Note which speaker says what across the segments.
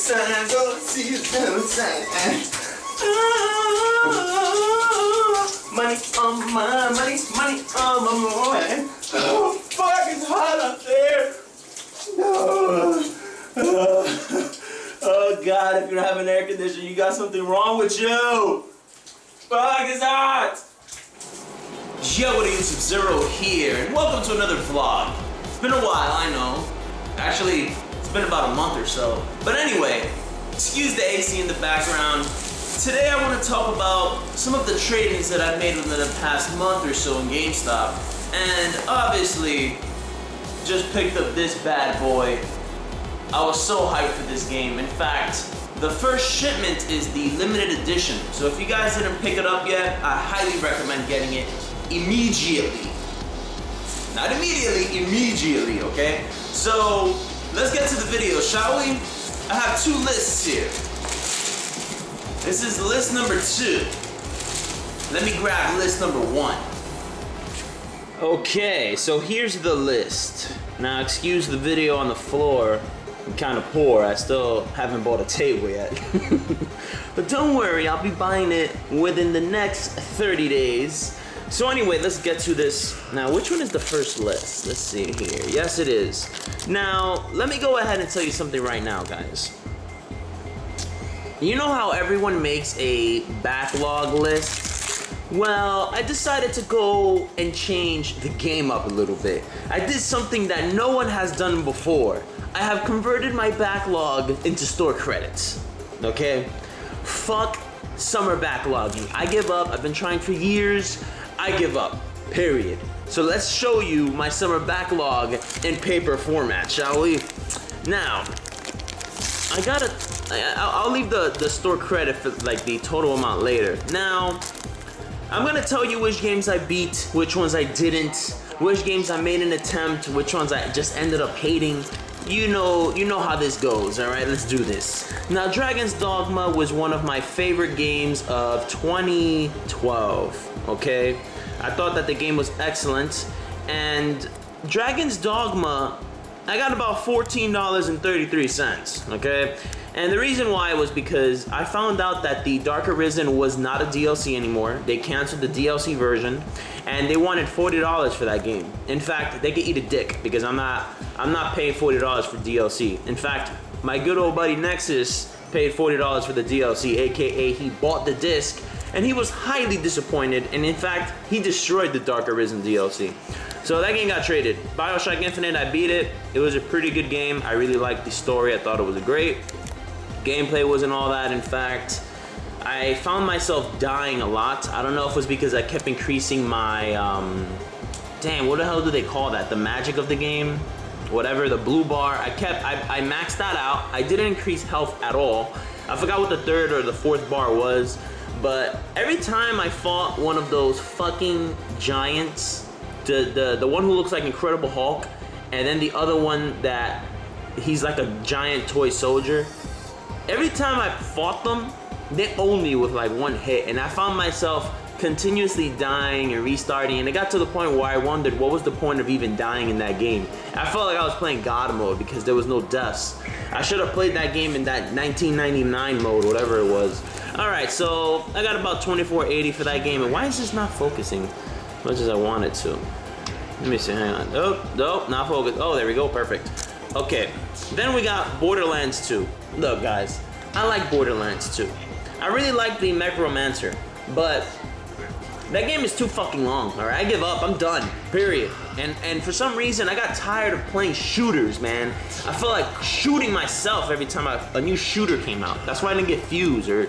Speaker 1: sun, go see the sunshine. Money on my money, money on my mind. Oh, fuck, it's hot up there. No. Oh God, if you don't have an air conditioner, you got something wrong with you. Fuck, it's hot. Yo, what is Sub-Zero here, and welcome to another vlog. It's been a while, I know. Actually, it's been about a month or so. But anyway, excuse the AC in the background. Today I want to talk about some of the trade-ins that I've made within the past month or so in GameStop. And obviously, just picked up this bad boy. I was so hyped for this game. In fact, the first shipment is the limited edition. So if you guys didn't pick it up yet, I highly recommend getting it immediately. Not immediately, immediately, okay? So, let's get to the video, shall we? I have two lists here. This is list number 2. Let me grab list number 1. Okay, so here's the list. Now, excuse the video on the floor. I'm kind of poor. I still haven't bought a table yet. But don't worry, I'll be buying it within the next 30 days. So anyway, let's get to this. Now, which one is the first list? Let's see here. Yes, it is. Now, let me go ahead and tell you something right now, guys. You know how everyone makes a backlog list? Well, I decided to go and change the game up a little bit. I did something that no one has done before. I have converted my backlog into store credits, okay? Fuck summer backlogging. I give up. I've been trying for years. I give up, period. So let's show you my summer backlog in paper format, shall we? Now, I'll leave the store credit for like the total amount later. Now, I'm gonna tell you which games I beat, which ones I didn't, which games I made an attempt, which ones I just ended up hating. You know how this goes, all right? Let's do this. Now, Dragon's Dogma was one of my favorite games of 2012, okay? I thought that the game was excellent, and Dragon's Dogma, I got about $14.33, okay? And the reason why was because I found out that the Dark Arisen was not a DLC anymore. They canceled the DLC version, and they wanted $40 for that game. In fact, they could eat a dick because I'm not paying $40 for DLC. In fact, my good old buddy Nexus paid $40 for the DLC, aka he bought the disc, and he was highly disappointed, and in fact, he destroyed the Dark Arisen DLC. So that game got traded. BioShock Infinite, I beat it. It was a pretty good game. I really liked the story. I thought it was great. Gameplay wasn't all that. In fact, I found myself dying a lot. I don't know if it was because I kept increasing my, damn, what the hell do they call that? The magic of the game? Whatever, the blue bar. I maxed that out. I didn't increase health at all. I forgot what the 3rd or the 4th bar was. But every time I fought one of those fucking giants, the one who looks like Incredible Hulk, and then the other one that he's like a giant toy soldier, every time I fought them, they owned me with like one hit, and I found myself continuously dying and restarting, and it got to the point where I wondered what was the point of even dying in that game. I felt like I was playing God mode because there was no deaths. I should have played that game in that 1999 mode, whatever it was. Alright, so I got about 2480 for that game, and why is this not focusing as much as I want it to? Let me see, hang on. Oh, nope, not focused. Oh, there we go, perfect. Okay, then we got Borderlands 2. Look, guys, I like Borderlands 2. I really like the Necromancer, but that game is too fucking long, alright? I give up, I'm done, period. And for some reason, I got tired of playing shooters, man. I felt like shooting myself every time a new shooter came out. That's why I didn't get Fuse or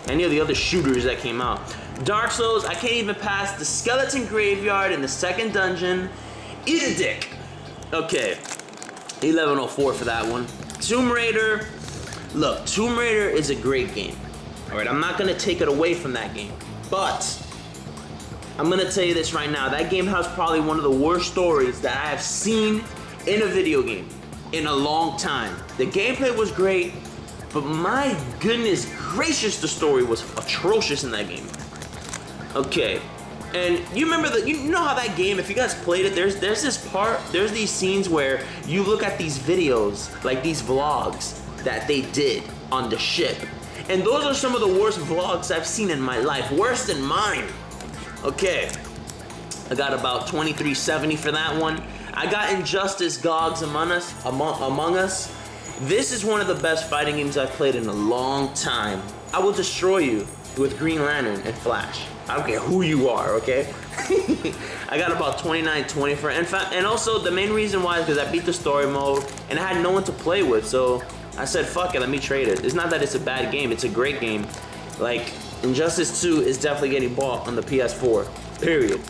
Speaker 1: any of the other shooters that came out. Dark Souls, I can't even pass the Skeleton Graveyard in the 2nd dungeon. Eat a dick. Okay, 1104 for that one. Tomb Raider, look, Tomb Raider is a great game. Alright, I'm not gonna take it away from that game, but I'm gonna tell you this right now, that game has probably one of the worst stories that I have seen in a video game in a long time. The gameplay was great, but my goodness gracious, the story was atrocious in that game. Okay, and you know how that game, if you guys played it, there's these scenes where you look at these videos, like these vlogs that they did, on the ship. And those are some of the worst vlogs I've seen in my life. Worse than mine. Okay. I got about 2370 for that one. I got Injustice Gods Among Us. This is one of the best fighting games I've played in a long time. I will destroy you with Green Lantern and Flash. I don't care who you are, okay? I got about 2920 for it. In fact, and also the main reason why is because I beat the story mode and I had no one to play with, so I said, fuck it, let me trade it. It's not that it's a bad game, it's a great game. Like, Injustice 2 is definitely getting bought on the PS4, period.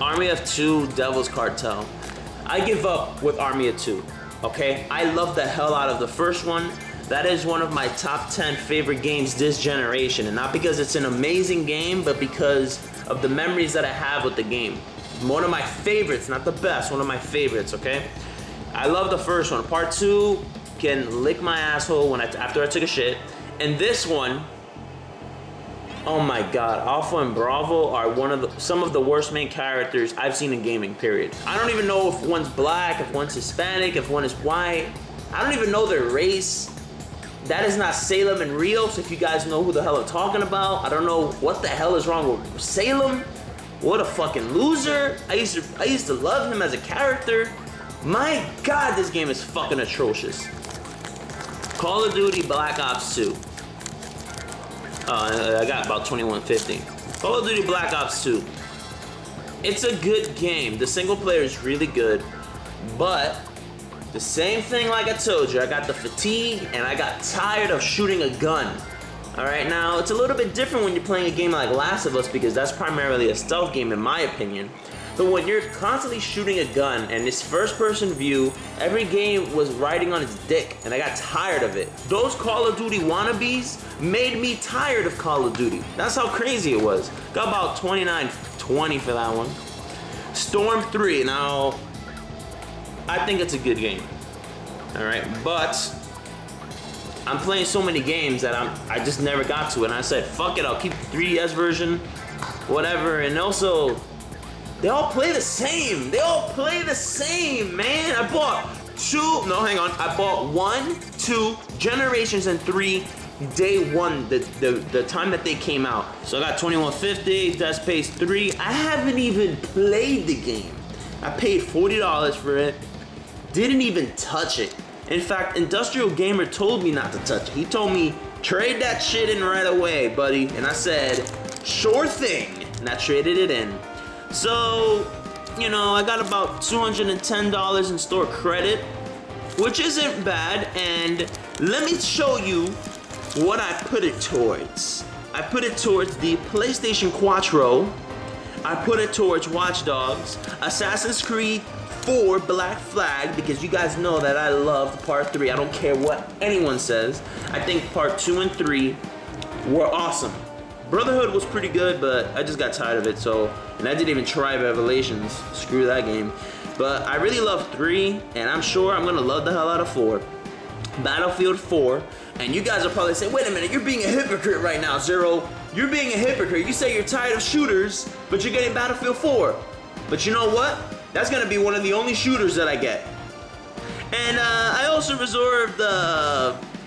Speaker 1: Army of Two, Devil's Cartel. I give up with Army of Two, okay? I love the hell out of the first one. That is one of my top 10 favorite games this generation. And not because it's an amazing game, but because of the memories that I have with the game. One of my favorites, not the best, one of my favorites, okay? I love the first one. Part 2 can lick my asshole after I took a shit. And this one, oh my god, Alpha and Bravo are some of the worst main characters I've seen in gaming, period. I don't even know if one's black, if one's Hispanic, if one is white. I don't even know their race. That is not Salem and Rios, if you guys know who the hell I'm talking about. I don't know what the hell is wrong with Salem. What a fucking loser. I used to love him as a character. My god, this game is fucking atrocious. Call of Duty Black Ops 2. I got about 2150. Call of Duty Black Ops 2. It's a good game. The single player is really good, but the same thing like I told you. I got the fatigue and I got tired of shooting a gun. Alright, now it's a little bit different when you're playing a game like Last of Us because that's primarily a stealth game in my opinion. But when you're constantly shooting a gun and this first-person view, every game was riding on its dick, and I got tired of it. Those Call of Duty wannabes made me tired of Call of Duty. That's how crazy it was. Got about 2920 for that one. Storm 3, now, I think it's a good game. Alright, but I'm playing so many games that I just never got to it, and I said, fuck it, I'll keep the 3DS version, whatever, and also, they all play the same. They all play the same, man. I bought I bought 1, 2, Generations, and 3 day one, the time that they came out. So I got 2150, Dead Space 3. I haven't even played the game. I paid $40 for it. Didn't even touch it. In fact, Industrial Gamer told me not to touch it. He told me, trade that shit in right away, buddy. And I said, sure thing. And I traded it in. So, you know, I got about $210 in store credit, which isn't bad, and let me show you what I put it towards. I put it towards the PlayStation Quattro, I put it towards Watch Dogs, Assassin's Creed 4 Black Flag, because you guys know that I loved Part 3, I don't care what anyone says. I think Part 2 and 3 were awesome. Brotherhood was pretty good, but I just got tired of it, so, and I didn't even try Revelations. Screw that game. But I really love 3, and I'm sure I'm gonna love the hell out of 4. Battlefield 4, and you guys are probably saying, wait a minute, you're being a hypocrite right now, Zero. You're being a hypocrite. You say you're tired of shooters, but you're getting Battlefield 4. But you know what? That's gonna be one of the only shooters that I get. And I also reserved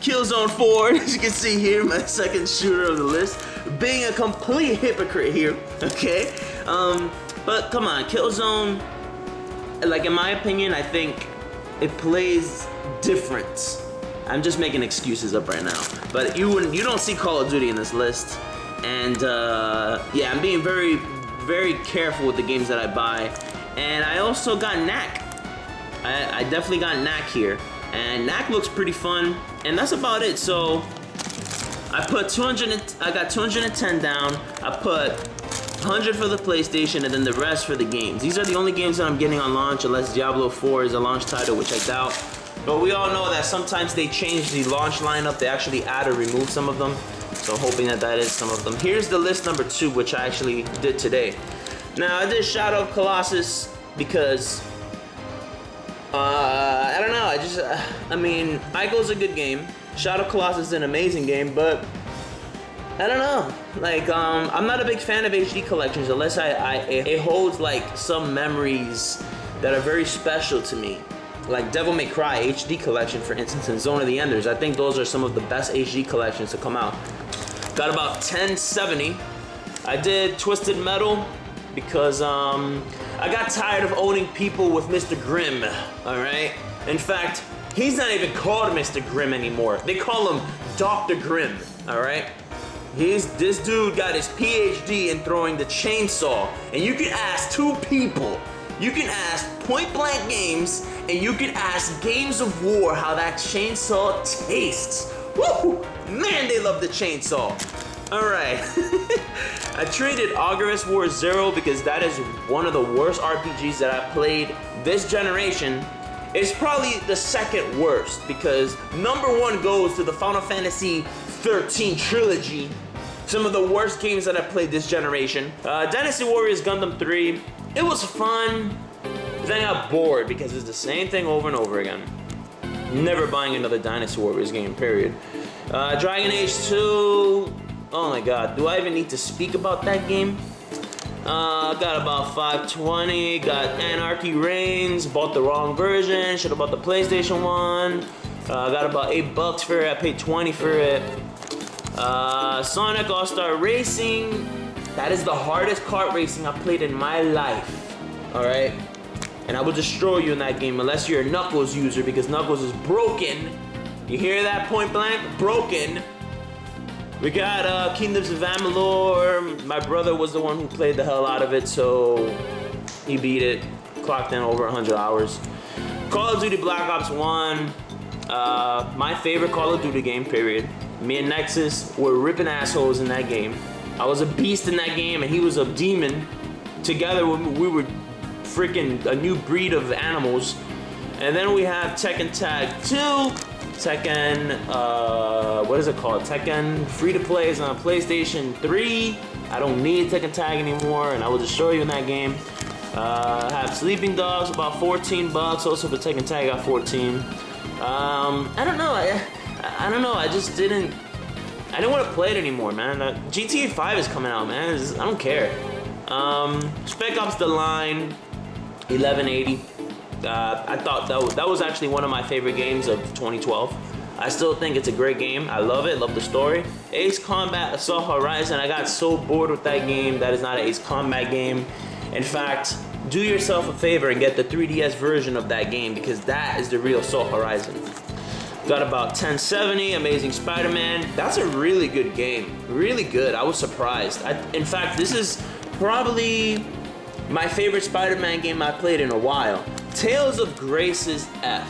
Speaker 1: Killzone 4, as you can see here, my second shooter of the list. Being a complete hypocrite here, okay? But come on, Killzone, like in my opinion, I think it plays different. I'm just making excuses up right now. But you don't see Call of Duty in this list. And yeah, I'm being very, very careful with the games that I buy. And I also got Knack. I definitely got Knack here. And Knack looks pretty fun. And that's about it. So I got 210 down. I put 100 for the PlayStation and then the rest for the games. These are the only games that I'm getting on launch unless Diablo 4 is a launch title, which I doubt. But we all know that sometimes they change the launch lineup. They actually add or remove some of them. So hoping that that is some of them. Here's the list number 2, which I actually did today. Now I did Shadow of Colossus because I don't know. I mean, Ico's a good game. Shadow of Colossus is an amazing game, but I don't know. Like, I'm not a big fan of HD collections unless it holds like some memories that are very special to me. like Devil May Cry HD collection, for instance, and Zone of the Enders. I think those are some of the best HD collections to come out. Got about 1070. I did Twisted Metal because I got tired of owning people with Mr. Grimm, all right? In fact, he's not even called Mr. Grimm anymore. They call him Dr. Grimm, all right? This dude got his PhD in throwing the chainsaw, and you can ask two people. You can ask Point Blank Games, and you can ask Games of War how that chainsaw tastes. Woo! Man, they love the chainsaw. All right. I traded Agarest War Zero because that is one of the worst RPGs that I played this generation. It's probably the second worst because #1 goes to the Final Fantasy 13 trilogy. Some of the worst games that I played this generation. Dynasty Warriors Gundam 3. It was fun. Then I got bored because it's the same thing over and over again. Never buying another Dynasty Warriors game, period. Dragon Age 2. Oh my god, do I even need to speak about that game? Got about 520, got Anarchy Reigns, bought the wrong version, should've bought the PlayStation 1. Got about $8 for it, I paid 20 for it. Sonic All-Star Racing, that is the hardest kart racing I've played in my life, alright? And I will destroy you in that game unless you're a Knuckles user because Knuckles is broken. You hear that, Point Blank? Broken. We got Kingdoms of Amalur. My brother was the one who played the hell out of it, so he beat it. Clocked in over 100 hours. Call of Duty Black Ops 1. My favorite Call of Duty game, period. Me and Nexus were ripping assholes in that game. I was a beast in that game, and he was a demon. Together, we were freaking a new breed of animals. And then we have Tekken Tag 2. Tekken, what is it called? Tekken free-to-play is on PlayStation 3. I don't need Tekken Tag anymore, and I will destroy you in that game. I have Sleeping Dogs, about $14. Also for Tekken Tag, I got 14. I don't know. I don't know. I just didn't. I didn't want to play it anymore, man. GTA 5 is coming out, man. I don't care. Spec Ops: The Line, 1180. I thought that was actually one of my favorite games of 2012. I still think it's a great game. I love it, love the story. Ace Combat Assault Horizon, I got so bored with that game. That is not an Ace Combat game. In fact, do yourself a favor and get the 3DS version of that game because that is the real Assault Horizon. Got about 1070, Amazing Spider-Man. That's a really good game, really good. I was surprised. In fact, this is probably my favorite Spider-Man game I played in a while. Tales of Grace's F.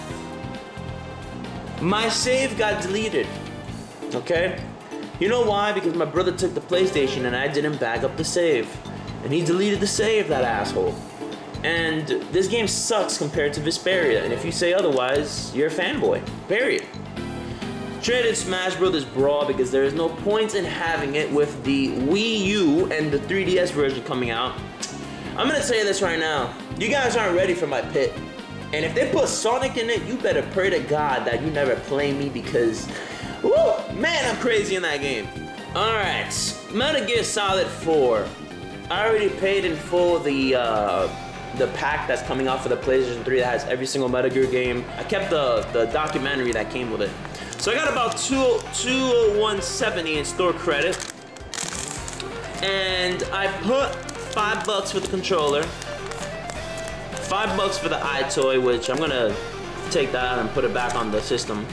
Speaker 1: My save got deleted, okay? You know why? Because my brother took the PlayStation and I didn't back up the save. And he deleted the save, that asshole. And this game sucks compared to Vesperia, and if you say otherwise, you're a fanboy, period. Traded Smash Bros. Brawl because there is no point in having it with the Wii U and the 3DS version coming out. I'm gonna tell you this right now. You guys aren't ready for my pit. And if they put Sonic in it, you better pray to God that you never play me because, woo, man, I'm crazy in that game. Alright, Metal Gear Solid 4. I already paid in full the pack that's coming out for the PlayStation 3 that has every single Metal Gear game. I kept the documentary that came with it. So I got about 201.70 in store credit. And I put $5 for the controller, $5 for the iToy, which I'm gonna take that out and put it back on the system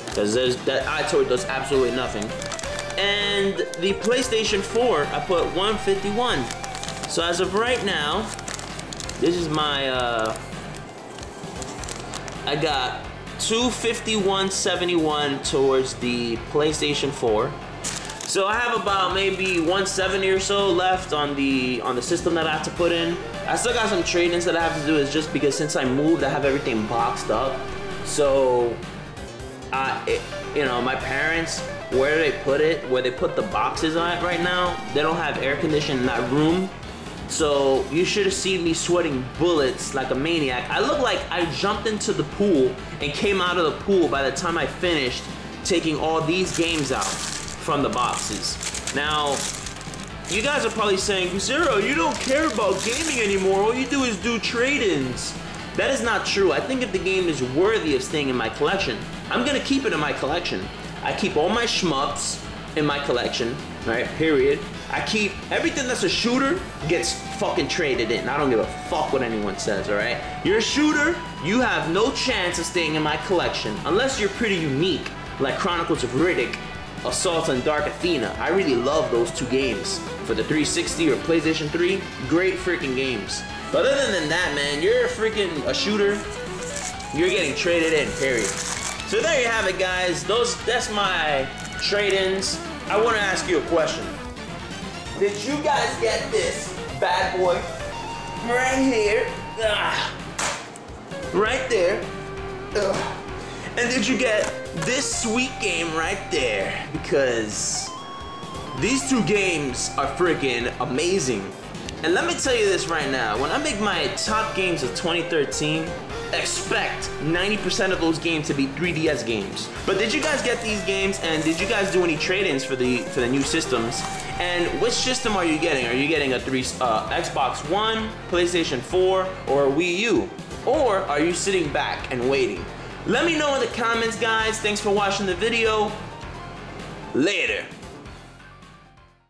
Speaker 1: because that iToy does absolutely nothing. And the PlayStation 4, I put $151. So as of right now, this is my I got $251.71 towards the PlayStation 4. So I have about maybe 170 or so left on the system that I have to put in. I still got some trade-ins that I have to do. It's just because since I moved, I have everything boxed up. So, you know, my parents, where they put the boxes on it right now, they don't have air conditioning in that room. So you should have seen me sweating bullets like a maniac. I look like I jumped into the pool and came out of the pool by the time I finished taking all these games out from the boxes. Now, you guys are probably saying, Zero, you don't care about gaming anymore. All you do is do trade-ins. That is not true. I think if the game is worthy of staying in my collection, I'm gonna keep it in my collection. I keep all my shmups in my collection, right, period. I keep everything that's a shooter gets fucking traded in. I don't give a fuck what anyone says, all right? You're a shooter, you have no chance of staying in my collection unless you're pretty unique, like Chronicles of Riddick, Assault on Dark Athena. I really love those two games for the 360 or PlayStation 3. Great freaking games. But other than that, man, you're a shooter, you're getting traded in, period. So there you have it, guys. That's my trade-ins. I want to ask you a question. Did you guys get this bad boy right here? Right there. And did you get this sweet game right there? Because these two games are freaking amazing. And let me tell you this right now, when I make my top games of 2013, expect 90% of those games to be 3DS games. But did you guys get these games, and did you guys do any trade-ins for the new systems? And which system are you getting? Are you getting a Xbox One, PlayStation 4, or a Wii U? Or are you sitting back and waiting? Let me know in the comments, guys. Thanks for watching the video. Later.